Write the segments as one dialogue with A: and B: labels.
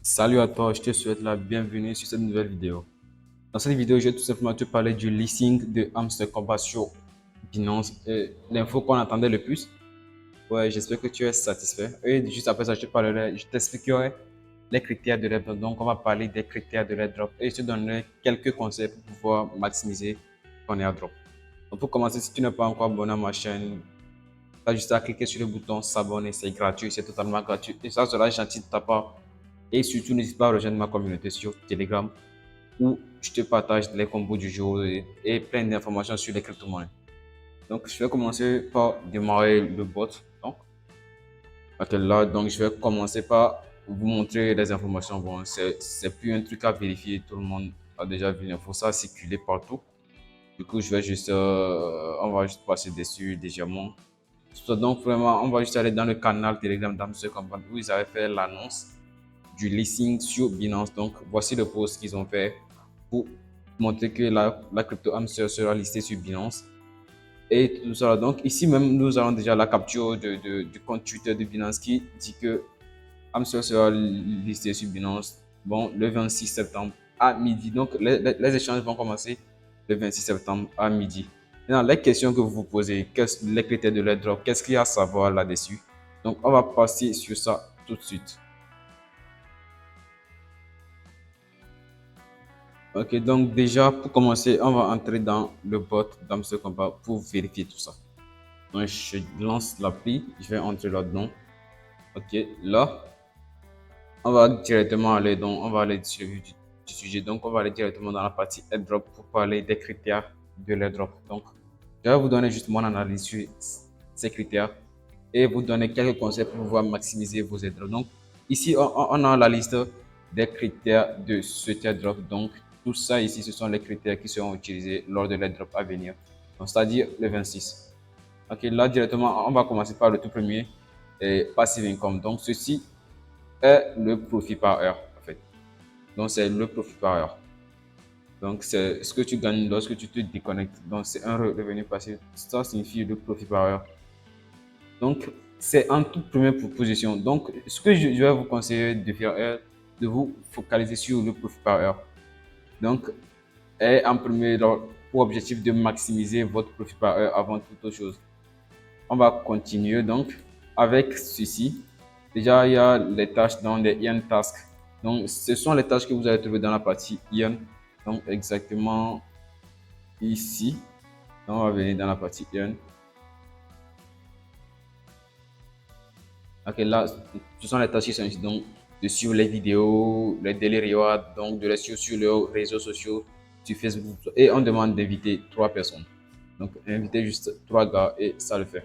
A: Salut à toi, je te souhaite la bienvenue sur cette nouvelle vidéo. Dans cette vidéo, je vais tout simplement te parler du listing de Hamster Combat sur Binance, l'info qu'on attendait le plus. Ouais, j'espère que tu es satisfait. Et juste après ça, je t'expliquerai les critères de l'airdrop. Donc, on va parler des critères de l'airdrop et je te donnerai quelques conseils pour pouvoir maximiser ton airdrop. Donc, pour commencer, si tu n'es pas encore abonné à ma chaîne, tu as juste à cliquer sur le bouton s'abonner, c'est gratuit, c'est totalement gratuit. Et ça sera gentil de ta part. Et surtout, n'hésite pas à rejoindre ma communauté sur Telegram où je te partage les combos du jour et plein d'informations sur les crypto-monnaies. Donc, je vais commencer par démarrer le bot. Donc, je vais commencer par vous montrer les informations. Bon, c'est plus un truc à vérifier. Tout le monde a déjà vu l'info. Ça a circulé partout. Du coup, on va juste passer dessus légèrement. Donc, vraiment, on va juste aller dans le canal Telegram d'Amstel Combat où ils avaient fait l'annonce du listing sur Binance. Donc, voici le post qu'ils ont fait pour montrer que la crypto Hamster sera listée sur Binance. Et tout ça. Donc, ici même, nous avons déjà la capture du compte Twitter de Binance qui dit que Hamster sera listé sur Binance, bon, le 26 septembre à midi. Donc, les échanges vont commencer le 26 septembre à midi. Maintenant, les questions que vous vous posez, les critères de l'airdrop, qu'est-ce qu'il y a à savoir là-dessus? Donc, on va passer sur ça tout de suite. Ok, donc déjà, pour commencer, on va entrer dans le bot d'Amster Combat pour vérifier tout ça. Donc, je lance l'appli, je vais entrer là-dedans. Ok, là, on va directement aller, donc, on va aller sur du sujet. Donc, on va aller directement dans la partie airdrop pour parler des critères de l'airdrop. Donc, je vais vous donner juste mon analyse sur ces critères et vous donner quelques conseils pour pouvoir maximiser vos airdrops. Donc, ici, on a la liste des critères de ce airdrop. Donc, tout ça ici, ce sont les critères qui seront utilisés lors de l'airdrop à venir. Donc, c'est-à-dire le 26. Ok, là, directement, on va commencer par le tout premier, passive income. Donc, ceci est le profit par heure, en fait. Donc, c'est le profit par heure. Donc, c'est ce que tu gagnes lorsque tu te déconnectes. Donc, c'est un revenu passif. Ça signifie le profit par heure. Donc, c'est en toute première position. Donc, ce que je vais vous conseiller de faire est de vous focaliser sur le profit par heure. Donc, est en premier pour objectif de maximiser votre profit par heure avant toute autre chose. On va continuer donc avec ceci. Déjà, il y a les tâches dans les Ian Tasks. Donc, ce sont les tâches que vous allez trouver dans la partie Ian. Donc, exactement ici. Donc, on va venir dans la partie Ian. Ok, là, ce sont les tâches qui sont ici. Donc, de suivre les vidéos, les daily rewards, donc de les suivre sur les réseaux sociaux, sur Facebook. Et on demande d'inviter 3 personnes. Donc, inviter juste 3 gars et ça le fait.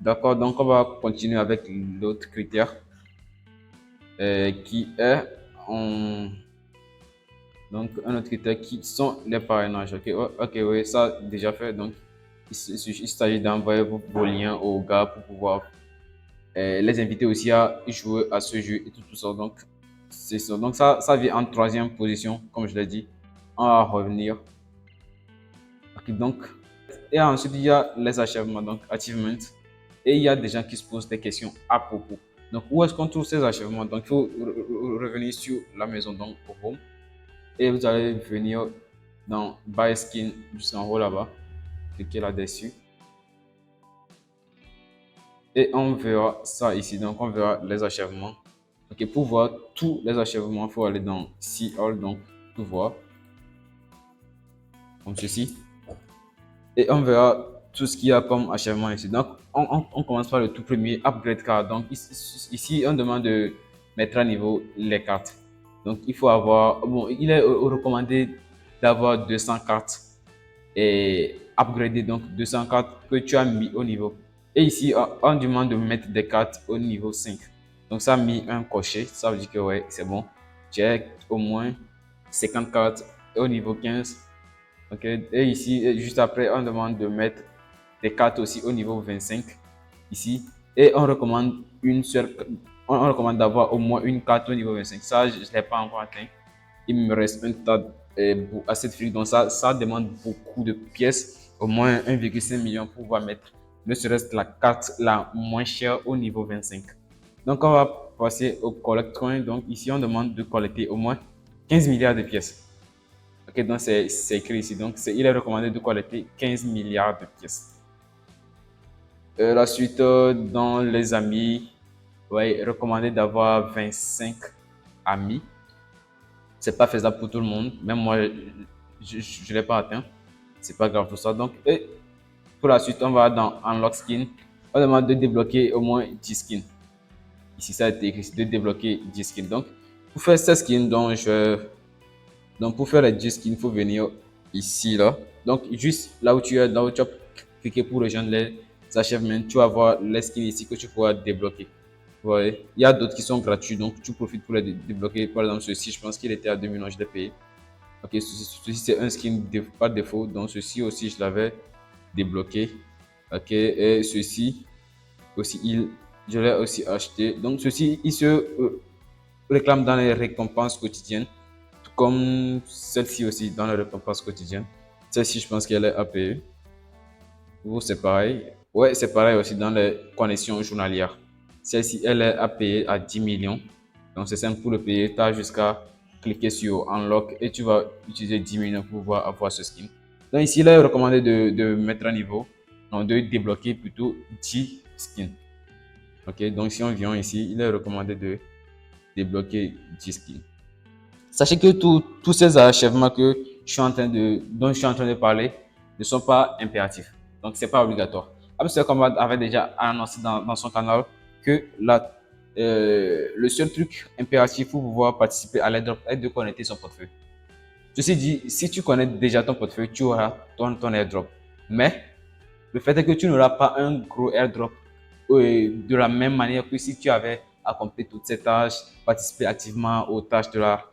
A: D'accord, donc on va continuer avec l'autre critère qui est donc un autre critère qui sont les parrainages. Ok, ok, oui, ça déjà fait. Donc, il s'agit d'envoyer vos liens aux gars pour pouvoir les inviter aussi à jouer à ce jeu et tout ça. Donc, c'est ça. Donc, ça vient en troisième position, comme je l'ai dit. On va revenir. Ok, donc, et ensuite, il y a les achèvements, donc achievements. Et il y a des gens qui se posent des questions à propos. Donc, où est-ce qu'on trouve ces achèvements? Donc, il faut revenir sur la maison, donc au home. Et vous allez venir dans Buy Skin jusqu'en haut là-bas. Cliquez là-dessus. Et on verra ça ici. Donc, on verra les achèvements. Ok, pour voir tous les achèvements, il faut aller dans See All, donc tout voir. Comme ceci. Et on verra tout ce qu'il y a comme achèvement ici. Donc, on commence par le tout premier, Upgrade Card. Donc, ici, on demande de mettre à niveau les cartes. Donc, il faut avoir, bon, il est recommandé d'avoir 200 cartes et upgrader, donc 200 cartes que tu as mis au niveau. Et ici, on demande de mettre des cartes au niveau 5. Donc, ça a mis un cocher, ça veut dire que ouais, c'est bon. Tu as au moins 50 cartes au niveau 15. Ok, et ici, juste après, on demande de mettre des cartes aussi au niveau 25 ici. Et on recommande une seule, on recommande d'avoir au moins une carte au niveau 25. Ça, je ne l'ai pas encore atteint. Il me reste un tas assez de fric. Donc ça demande beaucoup de pièces, au moins 1,5 million pour pouvoir mettre ne serait-ce la carte la moins chère au niveau 25. Donc on va passer au collect coin. Donc ici, on demande de collecter au moins 15 milliards de pièces. Ok, donc c'est écrit ici. Donc il est recommandé de collecter 15 milliards de pièces. La suite, dans les amis, ouais, recommandé d'avoir 25 amis. C'est pas faisable pour tout le monde. Même moi, je ne l'ai pas atteint. C'est pas grave pour ça. Donc, et pour la suite, on va dans Unlock Skin. On demande de débloquer au moins 10 skins. Ici, ça a été écrit de débloquer 10 skins. Donc, pour faire ces skins, donc pour faire les 10 skins, il faut venir ici, là. Donc, juste là où tu es, là où tu as cliqué pour rejoindre les achievements, tu vas voir les skins ici que tu pourras débloquer. Ouais. Il y a d'autres qui sont gratuits, donc tu profites pour les débloquer. Par exemple, ceci, je pense qu'il était à 2 millions, je l'ai payé. Ok, ceci c'est un skin par défaut, donc ceci aussi, je l'avais débloqué. Ok, et ceci aussi, je l'ai aussi acheté. Donc, ceci, il se réclame dans les récompenses quotidiennes, tout comme celle-ci aussi dans les récompenses quotidiennes. Celle-ci, je pense qu'elle est à payer. Ou c'est pareil. Ouais, c'est pareil aussi dans les connexions journalières. Celle-ci, elle est à payer à 10 millions. Donc, c'est simple pour le payer. Tu as jusqu'à cliquer sur Unlock et tu vas utiliser 10 millions pour pouvoir avoir ce skin. Donc, ici, il est recommandé de mettre à niveau, donc de débloquer plutôt 10 skins. Ok, donc si on vient ici, il est recommandé de débloquer 10 skins. Sachez que tous ces achèvements que dont je suis en train de parler ne sont pas impératifs. Donc, c'est pas obligatoire. Amstel Combat avait déjà annoncé dans son canal que le seul truc impératif pour pouvoir participer à l'airdrop est de connecter son portefeuille. Ceci dit, si tu connais déjà ton portefeuille, tu auras ton airdrop. Mais le fait est que tu n'auras pas un gros airdrop de la même manière que si tu avais accompli toutes ces tâches, participé activement aux tâches de la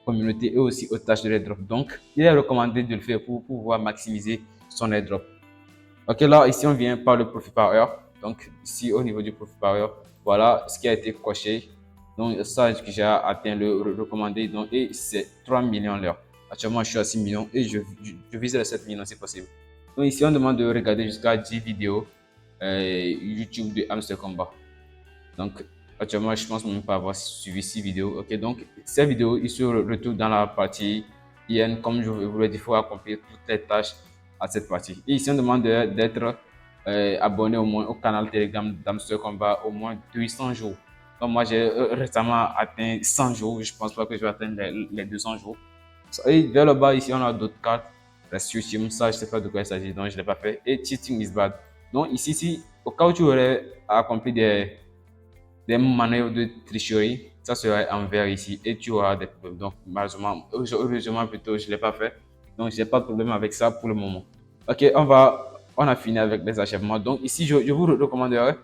A: communauté et aussi aux tâches de l'airdrop. Donc, il est recommandé de le faire pour pouvoir maximiser son airdrop. Ok, là, ici, on vient par le profit par heure. Donc, ici, au niveau du profit par heure, voilà ce qui a été coché. Donc, ça, j'ai atteint le recommandé. Donc, et c'est 3 millions l'heure. Actuellement, je suis à 6 millions et je vise les 7 millions si possible. Donc, ici, on demande de regarder jusqu'à 10 vidéos YouTube de Hamster Combat. Donc, actuellement, je pense même pas avoir suivi 6 vidéos. Ok, donc, ces vidéos, ils se retrouvent dans la partie IN. Comme je vous l'ai dit, il faut accomplir toutes les tâches à cette partie. Et ici, on demande d'être abonné au moins au canal Telegram d'Hamster Combat au moins 800 jours. Donc, moi, j'ai récemment atteint 100 jours. Je pense pas que je vais atteindre les 200 jours. Et vers le bas, ici, on a d'autres cartes. La Team, ça, je sais pas de quoi il s'agit, donc je l'ai pas fait. Et Cheating is bad. Donc, ici, au cas où tu aurais accompli des manœuvres de tricherie, ça sera en vert ici et tu auras des problèmes. Donc, malheureusement, heureusement plutôt, je ne l'ai pas fait. Donc, je n'ai pas de problème avec ça pour le moment. Ok, on a fini avec les achèvements. Donc, ici, je vous recommanderais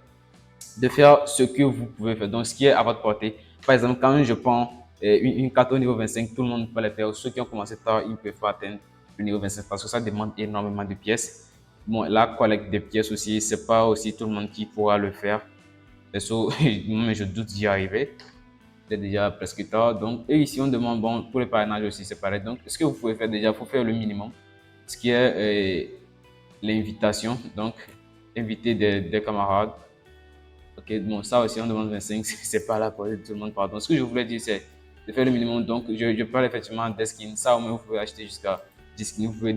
A: de faire ce que vous pouvez faire. Donc, ce qui est à votre portée. Par exemple, quand je prends une carte au niveau 25, tout le monde peut le faire. Ceux qui ont commencé tard, ils peuvent pas atteindre le niveau 25 parce que ça demande énormément de pièces. Bon, la collecte des pièces aussi, c'est pas aussi tout le monde qui pourra le faire. Perso, mais je doute d'y arriver. C'est déjà presque tard. Donc, et ici, on demande, bon, pour les parrainages aussi, c'est pareil. Donc, ce que vous pouvez faire déjà, il faut faire le minimum. Ce qui est l'invitation. Donc, inviter des camarades. Ok, bon, ça aussi, on demande 25. C'est pas là pour tout le monde, pardon. Ce que je voulais dire, c'est de faire le minimum. Donc, je parle effectivement des skins. Ça, au moins, vous pouvez acheter jusqu'à 10 skins. Vous pouvez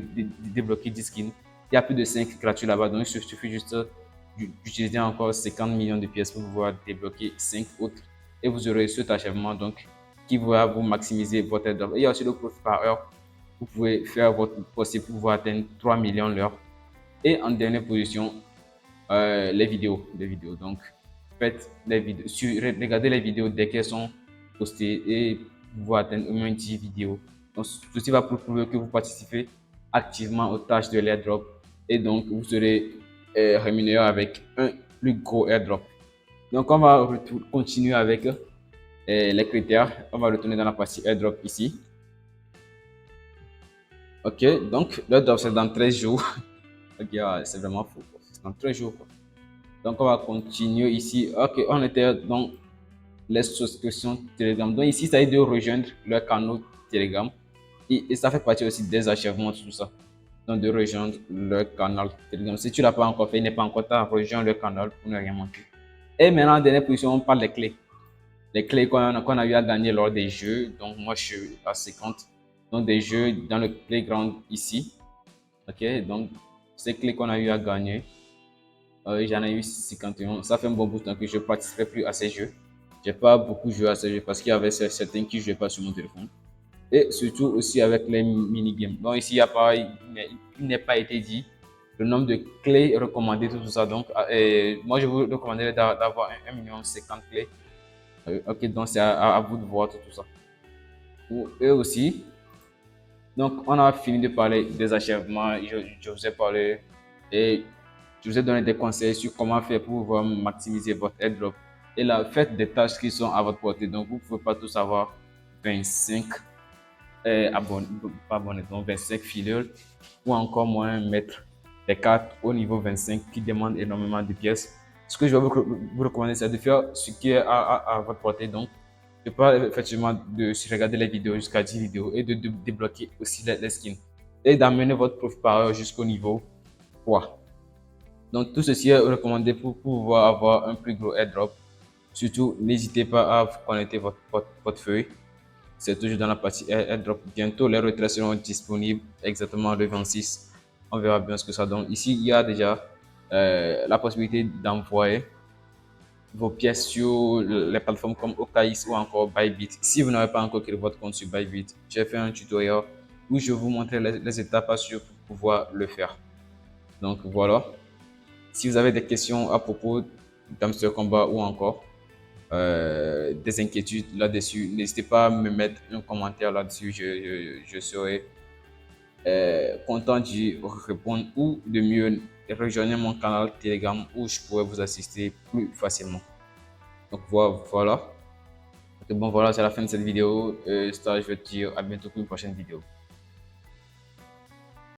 A: débloquer 10 skins. Il y a plus de 5 gratuits là-bas. Donc, il suffit juste d'utiliser encore 50 millions de pièces pour pouvoir débloquer 5 autres et vous aurez cet achèvement donc qui va vous maximiser votre airdrop. Il y a aussi le profit par heure. Vous pouvez faire votre possible pour pouvoir atteindre 3 millions l'heure. Et en dernière position, les vidéos. Donc, faites les vidéos, regardez les vidéos dès qu'elles sont postées et vous atteindre au moins 10 vidéos. Donc, ceci va prouver que vous participez activement aux tâches de l'airdrop et donc vous serez rémunéré avec un plus gros airdrop. Donc, on va continuer avec les critères. On va retourner dans la partie airdrop ici. Ok, donc l'airdrop c'est dans 13 jours. Ok, c'est vraiment fou. C'est dans 13 jours. Quoi. Donc, on va continuer ici. Ok, on était dans les souscriptions Telegram. Donc, ici, ça aide de rejoindre le canal Telegram. Et ça fait partie aussi des achèvements, tout ça. Donc, de rejoindre le canal Telegram. Si tu ne l'as pas encore fait, il n'est pas encore tard, rejoins le canal pour ne rien manquer. Et maintenant, en dernière position, on parle des clés. les clés qu'on a eu à gagner lors des jeux. Donc, moi, je suis à 50. Donc, des jeux dans le playground ici. Ok, donc, ces clés qu'on a eu à gagner, j'en ai eu 51. Ça fait un bon bout de temps que je ne participerai plus à ces jeux. J'ai pas beaucoup joué à ces jeux parce qu'il y avait certains qui ne jouaient pas sur mon téléphone. Et surtout aussi avec les mini-games. Donc ici, il y a pas, il n'est pas été dit le nombre de clés recommandées, tout ça. Donc, moi, je vous recommanderais d'avoir un minimum de 50 clés. Ok, donc c'est à vous de voir tout ça. Pour eux aussi. Donc, on a fini de parler des achèvements. Je vous ai parlé et je vous ai donné des conseils sur comment faire pour pouvoir maximiser votre airdrop. Et là, faites des tâches qui sont à votre portée. Donc, vous ne pouvez pas tous avoir 25 abonnés, pas abonnés, donc 25 fillers ou encore moins mettre des cartes au niveau 25 qui demandent énormément de pièces. Ce que je vais vous recommander, c'est de faire ce qui est à votre portée. Donc, je parle effectivement de regarder les vidéos jusqu'à 10 vidéos et de débloquer aussi les skins et d'amener votre profil par heure jusqu'au niveau 3. Donc, tout ceci est recommandé pour pouvoir avoir un plus gros airdrop. Surtout, n'hésitez pas à connecter votre portefeuille. C'est toujours dans la partie airdrop. Bientôt, les retraits seront disponibles exactement le 26. On verra bien ce que ça donne. Ici, il y a déjà la possibilité d'envoyer vos pièces sur les plateformes comme OKX ou encore Bybit. Si vous n'avez pas encore créé votre compte sur Bybit, j'ai fait un tutoriel où je vous montrer les étapes à suivre pour pouvoir le faire. Donc voilà. Si vous avez des questions à propos d'Hamster Combat ou encore des inquiétudes là-dessus, n'hésitez pas à me mettre un commentaire là-dessus. Je serai content d'y répondre ou de mieux rejoindre mon canal Telegram où je pourrais vous assister plus facilement. Donc voilà. Donc, bon voilà, c'est la fin de cette vidéo. Je vais te dire à bientôt pour une prochaine vidéo.